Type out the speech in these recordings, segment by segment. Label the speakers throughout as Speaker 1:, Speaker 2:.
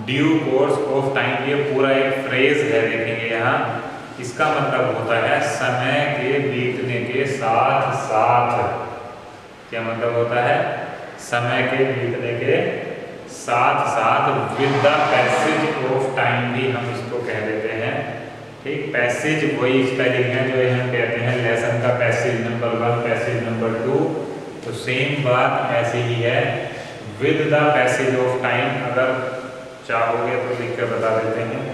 Speaker 1: Due course of time, ये पूरा एक फ्रेज है, देखेंगे यहाँ। इसका मतलब होता है समय के बीतने के साथ साथ। क्या मतलब होता है? समय के बीतने के साथ साथ with the passage of time भी हम इसको कह देते हैं। ठीक, पैसेज वही स्पेलिंग है जो हम कहते हैं लेसन का पैसेज नंबर 1, पैसेज नंबर 2। तो सेम बात ऐसी ही है, with the passage of time. अगर चाहोगे तो लिख कर बता देते हैं।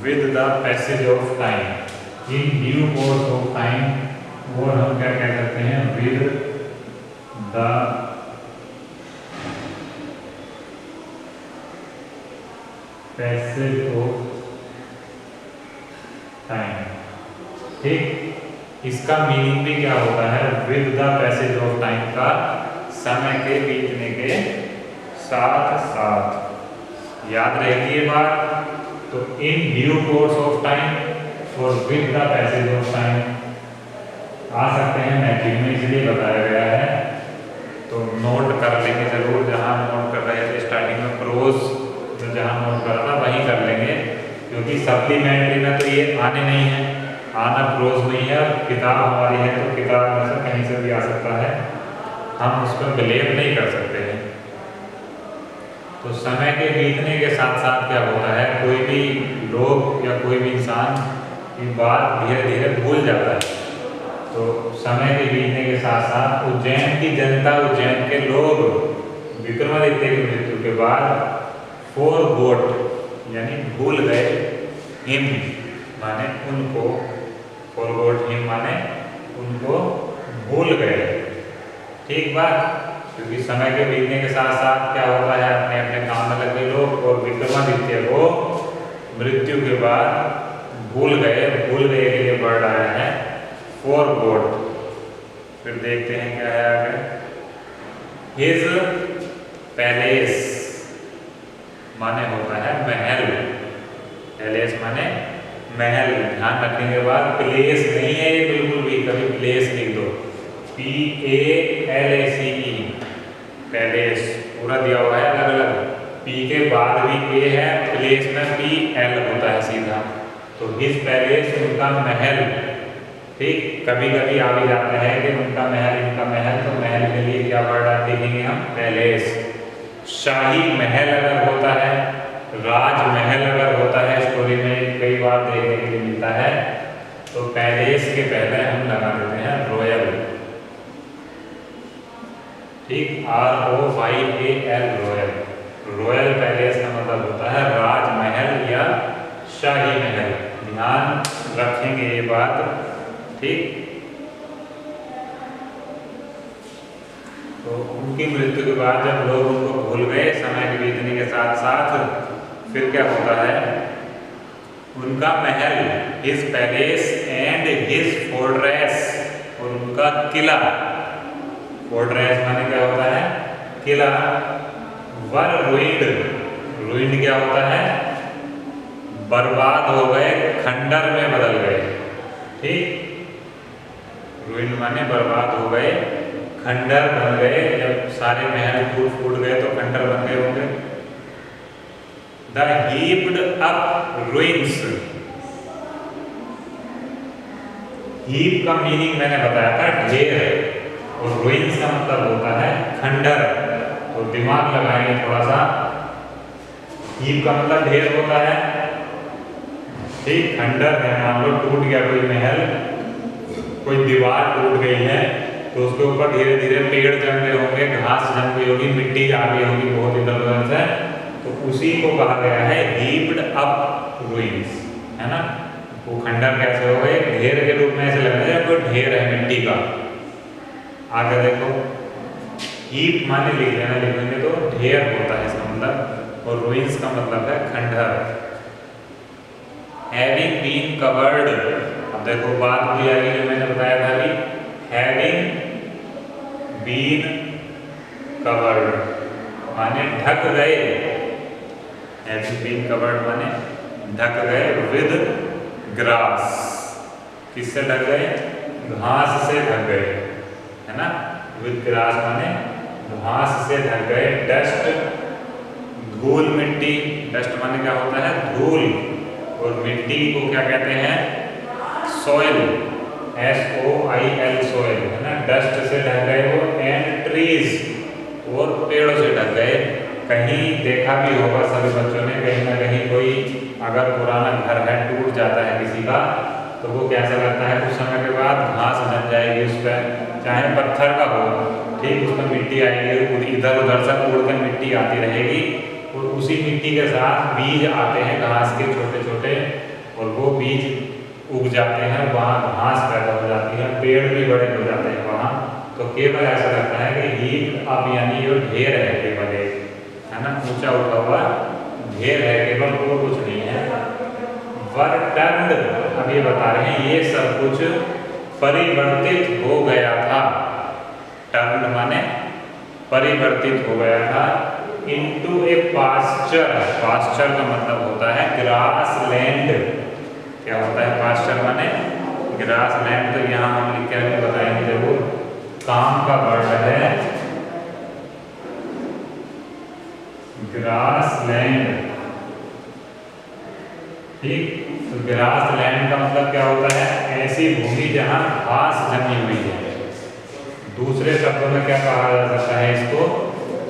Speaker 1: With the passage of time, in due course of time, और हम क्या कह सकते हैं? With the passage of time. ठीक, इसका मीनिंग भी क्या होता है? With the passage of time का समय के बीतने के साथ साथ। याद रहेगी ये बात। तो in due course of time और with the passage of time आ सकते हैं मैट्रिक में, इसलिए बताया गया है। तो नोट कर लेंगे जरूर, जहाँ नोट कर रहे थे स्टार्टिंग में प्रोज, तो जहाँ नोट कर रहा वहीं कर लेंगे, क्योंकि सप्लीमेंट्री में तो ये आने नहीं है, आना प्रोज नहीं है। किताब हमारी है तो किताब में से कहीं से भी आ सकता है, हम उस पर ब्लेम नहीं कर सकते हैं। तो समय के बीतने के साथ साथ क्या होता है, कोई भी लोग या कोई भी इंसान ये बात धीरे धीरे भूल जाता है। तो समय के बीतने के साथ साथ उज्जैन की जनता, उज्जैन के लोग विक्रमादित्य की मृत्यु के बाद फॉरगॉट यानी भूल गए, हिम माने उनको, फॉरगॉट हिम माने उनको भूल गए। ठीक बात, क्योंकि समय के बीतने के साथ साथ क्या होता है, अपने अपने काम में लगे लोग, और विक्रमादित्य को मृत्यु के बाद भूल गए। भूल गए के लिए वर्ड आया है फॉरगॉट। फिर देखते हैं क्या है आगे। हिज पैलेस माने होता है महल, पैलेस माने महल। ध्यान रखने के बाद प्लेस नहीं है ये बिल्कुल भी, कभी प्लेस लिख दो, PALACE, पैलेस पूरा दिया हुआ है अलग अलग, पी के बाद भी ए है, प्लेस में PL होता है सीधा। तो हिज पैलेस उनका महल। ठीक, कभी कभी आ भी जाता है कि उनका महल, इनका महल, तो महल के लिए क्या वर्ड देखेंगे हम? पैलेस। शाही महल अगर होता है, राजमहल अगर होता है, स्टोरी में कई बार देखने के लिए मिलता है, तो पैलेस के पहले हम लगा देते हैं रॉयल। ठीक, ROYAL, रॉयल। रॉयल पैलेस का मतलब होता है राजमहल या शाही महल। ध्यान रखेंगे ये बात। ठीक, तो उनकी मृत्यु के बाद जब लोग उनको भूल गए समय के बीतने के साथ साथ, फिर क्या होता है? उनका महल, his palace and his fortress, और उनका किला, फोर्ट्रेस माने क्या होता है? किला, वर रुइंड। रुइंड क्या होता है? बर्बाद हो गए, खंडर में बदल गए। ठीक, रुइंड माने बर्बाद हो गए, खंडर बन गए। जब सारे महल फूट फूट गए तो खंडर बन गए होंगे। The heaped up ruins, heap का मीनिंग मैंने बताया था ढेर, और रुइंस का मतलब होता है खंडर। तो दिमाग लगाएंगे थोड़ा सा, हीप का मतलब ढेर होता है। ठीक, खंडर है, मान लो टूट गया कोई महल, कोई दीवार टूट गई है, तो उसके ऊपर धीरे धीरे पेड़ जम गए होंगे, घास जम गई होगी, मिट्टी आ गई होगी बहुत इधर उधर से, तो उसी को कहा गया है हीप्ड अप रुइंस, है ना। वो खंडर कैसे हो गए? ढेर के रूप में ऐसे लग रहा है कोई ढेर है मिट्टी का। आगे देखो, हीप माने लिख लेना, लिखेंगे तो ढेर होता है इसका मतलब, और रुइंस का मतलब है खंडर। हैविंग बीन कवर्ड, अब देखो बात भी आएगी जो मैंने बताया था अभी, हैविंग बीन कवर्ड माने ढक गए, हैविंग बीन कवर्ड माने ढक गए, विद ग्रास, किससे ढक गए? घास से ढक गए, है ना। विद ग्रास माने घास से ढक गए। डस्ट धूल मिट्टी, डस्ट माने क्या होता है धूल, और मिट्टी को क्या कहते हैं सॉइल, SOIL सॉइल, है ना। डस्ट से ढक गए वो, एंड ट्रीज, और पेड़ों से ढक गए। कहीं देखा भी होगा सभी बच्चों ने, कहीं ना कहीं कोई अगर पुराना घर है टूट जाता है किसी का, तो वो कैसा लगता है कुछ समय के बाद घास जम जाएगी उस पर, चाहे पत्थर का हो, ठीक, उसमें मिट्टी आएगी, इधर उधर से उड़ कर मिट्टी आती रहेगी, और उसी मिट्टी के साथ बीज आते हैं घास के छोटे छोटे, और वो बीज उग जाते हैं, वहाँ घास पैदा हो जाती है, पेड़ भी बड़े हो जाते हैं वहाँ। तो केवल ऐसा लगता है कि हीप अब यानी ये ढेर है केवल एक, है ना, ऊंचा उठा हुआ ढेर है केवल, वो कुछ नहीं है। वर टर्न्ड, अब ये बता रहे हैं ये सब कुछ परिवर्तित हो गया था। टर्न्ड माने परिवर्तित हो गया था। इनटू ए पास्चर, पास्चर का मतलब होता है ग्रास लैंड। क्या होता है पास्चर माने ग्रास लैंड, तो यहाँ हम लिख के बताएंगे जरूर, काम का वर्ड है ग्रास लैंड, ठीक। तो ग्रास लैंड का मतलब क्या होता है ऐसी भूमि जहाँ घास जमी हुई है। दूसरे शब्दों में क्या कहा जा सकता है इसको,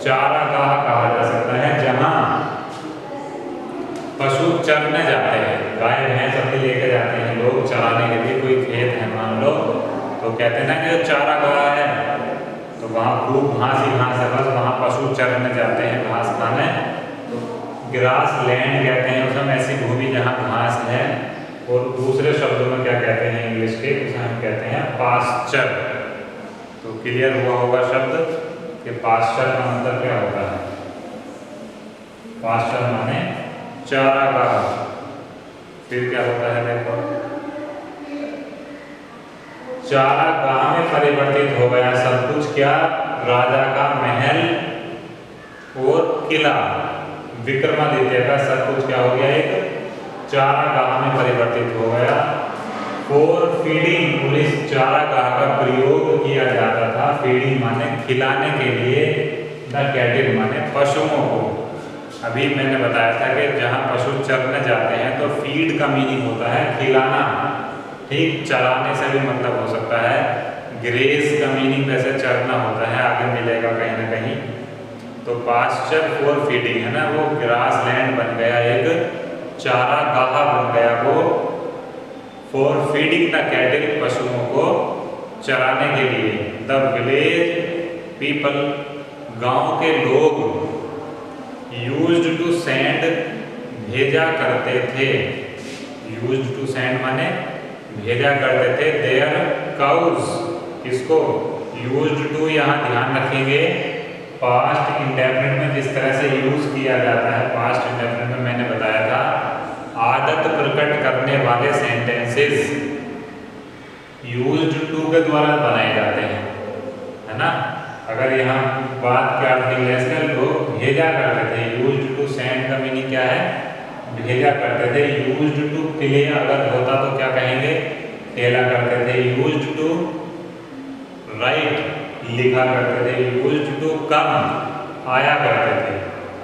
Speaker 1: चारागाह कहा जा सकता है, जहाँ पशु चरने जाते हैं, गाय भैंस अपनी लेके जाते हैं लोग चराने के लिए, कोई खेत है मान लो, तो कहते हैं ना कि चारागाह है, तो वहाँ खूब घास ही घास है, बस वहाँ पशु चरने जाते हैं घास खाने, तो ग्रास लैंड कहते हैं उसमें ऐसी भूमि जहाँ घास है। और दूसरे शब्दों में क्या कहते हैं इंग्लिश के, उसे हम कहते हैं पास्चर। तो क्लियर हुआ होगा शब्द कि पास्चर का मतलब क्या होता है। पास्चर माने चारागाह। फिर क्या होता है देखो, चारागाह में परिवर्तित हो गया सब कुछ, क्या, राजा का महल और किला, विक्रमादित्य का सब कुछ क्या हो गया एक चारागाह में परिवर्तित हो गया। फॉर फीडिंग, और इस चारागाह का प्रयोग किया जाता था, फीडिंग माने खिलाने के लिए, द कैटिल माने पशुओं को। अभी मैंने बताया था कि जहाँ पशु चरने जाते हैं तो फीड का मीनिंग होता है खिलाना, ठीक, चराने से भी मतलब हो सकता है। ग्रेस का मीनिंग वैसे चरना होता है, आगे मिलेगा कहीं ना कहीं। तो पास्चर फॉर फीडिंग है ना, वो ग्रास लैंड बन गया, एक चारागाह बन गया वो, फॉर फीडिंग द कैटल, पशुओं को चराने के लिए। द विलेज पीपल, गांव के लोग, यूज्ड टू सेंड, भेजा करते थे, यूज्ड टू सेंड माने भेजा करते थे, देयर काउज, किसको, यूज्ड टू यहाँ ध्यान रखेंगे पास्ट इंडेफिनिट में जिस तरह से यूज किया जाता है, पास्ट इंडेफिनिट में मैंने बताया था आदत प्रकट करने वाले सेंटेंसेस यूज्ड टू के द्वारा बनाए जाते हैं, है ना। अगर यहाँ बात क्या थी, लोग भेजा करते थे, यूज्ड टू सेंड का मीनिंग क्या है, भेजा करते थे। यूज्ड टू प्ले अगर होता तो क्या कहेंगे, खेला करते थे। यूज्ड टू राइट, लिखा करते थे। यूज्ड टू कम, आया करते थे।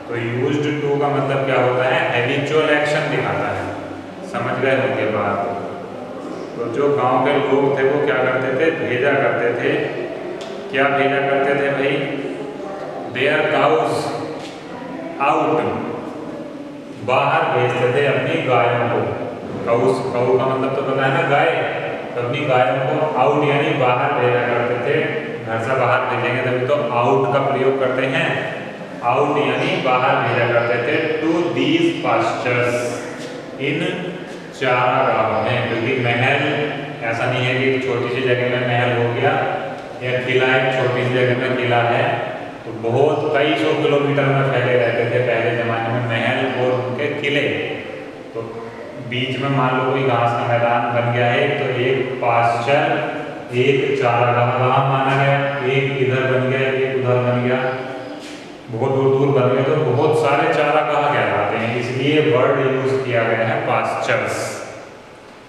Speaker 1: तो यूज्ड टू का मतलब क्या होता है, हैबिचुअल एक्शन दिखाता है, समझ गए होंगे बात। तो जो गांव के लोग थे वो क्या करते थे, भेजा करते थे। क्या भेजा करते थे भाई, देयर काउज आउट, बाहर भेजते थे अपनी गायों को। काउस, काउ का मतलब तो पता है ना गाय, तो अपनी गायों को आउट यानी बाहर भेजा करते थे। घर से बाहर भेजेंगे तभी तो आउट का प्रयोग करते हैं, आउट यानी बाहर भेजा करते थे। टू दीज पास्चर्स, इन चारागाहों में, क्योंकि महल ऐसा नहीं है कि छोटी सी जगह में महल हो गया, या किला एक छोटी सी जगह में किला है, तो बहुत कई सौ किलोमीटर में फैले रहते थे पहले ज़माने में महल और उनके किले। तो बीच में मान लो कोई घास का मैदान बन गया है, तो एक पास्चर, एक चारागाह वहाँ माना गया, एक इधर बन गया, एक उधर बन गया, बहुत दूर दूर बन गए, तो बहुत सारे चारागाह कहलाते हैं, इसलिए वर्ड यूज किया गया है पास्चर्स।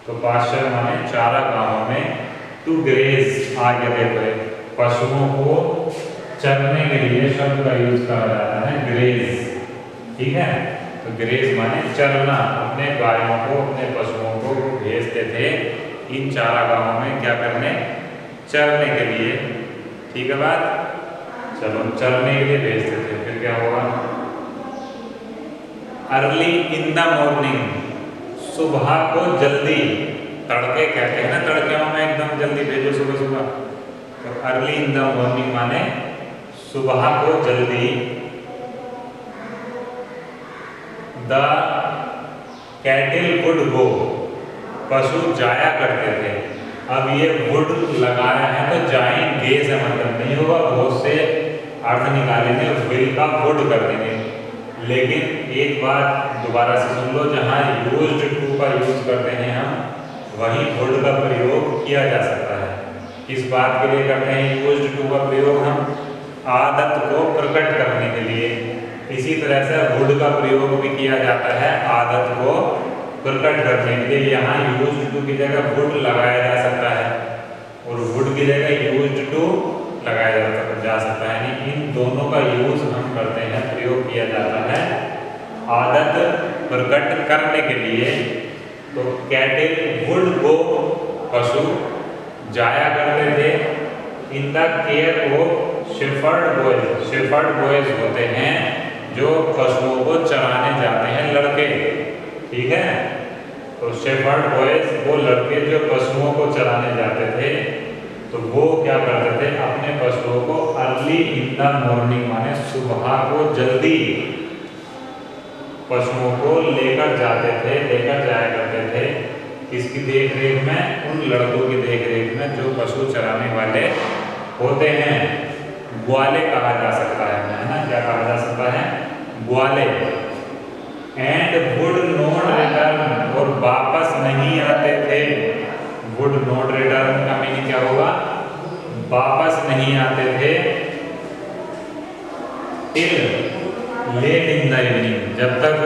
Speaker 1: तो पास्चर माने चारागाहों में टू ग्रेज आगे देखो, पशुओं को चरने के लिए शब्द का यूज करा जाता है ग्रेज, ठीक है। तो ग्रेज माने चरना, अपने गायों को, अपने पशुओं को भेजते थे इन चारागाहों में क्या करने, चरने के लिए, ठीक है बात। चलो चरने के लिए भेजते थे, फिर क्या होगा, अर्ली इन द मॉर्निंग, सुबह को जल्दी, तड़के कहते हैं ना, तड़के में एकदम जल्दी भेजो सुबह सुबह, तो अर्ली इन द मॉर्निंग माने सुबह को जल्दी, द कैटिल वुड गो, पशु जाया करते थे। अब ये वुड लगाया है तो जाएंगे से मतलब नहीं होगा, बहुत से अर्थ निकालेंगे, विल का वुड कर देंगे। लेकिन एक बात दोबारा से सुन लो, जहाँ यूज्ड टू का यूज करते हैं हम, वहीं वुड का प्रयोग किया जा सकता है। किस बात के लिए करते हैं यूज्ड टू का प्रयोग, हम आदत को प्रकट करने के लिए। इसी तरह से वुड का प्रयोग भी किया जाता है आदत को प्रकट करने के लिए। यहाँ यूज्ड टू की जगह वुड लगाया जा सकता है और वुड की जगह यूज्ड टू लगाया जा सकता है, यानी इन दोनों का यूज हम करते हैं, प्रयोग किया जाता है आदत प्रकट करने के लिए। तो कैटिल वुड गो, पशु जाया करते थे, in the care of shepherd boys, shepherd boys होते हैं जो पशुओं को चराने जाते हैं, लड़के, ठीक है। तो शेफर्ड बॉयज वो लड़के जो पशुओं को चराने जाते थे, तो वो क्या करते थे, अपने पशुओं को अर्ली इन द मॉर्निंग माने सुबह को जल्दी पशुओं को लेकर जाते थे, लेकर जाया करते थे। किसकी देख रेख में, उन लड़कों की देख रेख में जो पशु चराने वाले होते हैं। ग्वाले कहा जा सकता है ना, क्या कहा जा सकता है, ग्वाले। एंड वुड नॉट रिटर्न, और वापस नहीं आते थे। वुड नॉट रिटर्न का मीनिंग क्या होगा, वापस नहीं आते थे। Till late in the evening, जब तक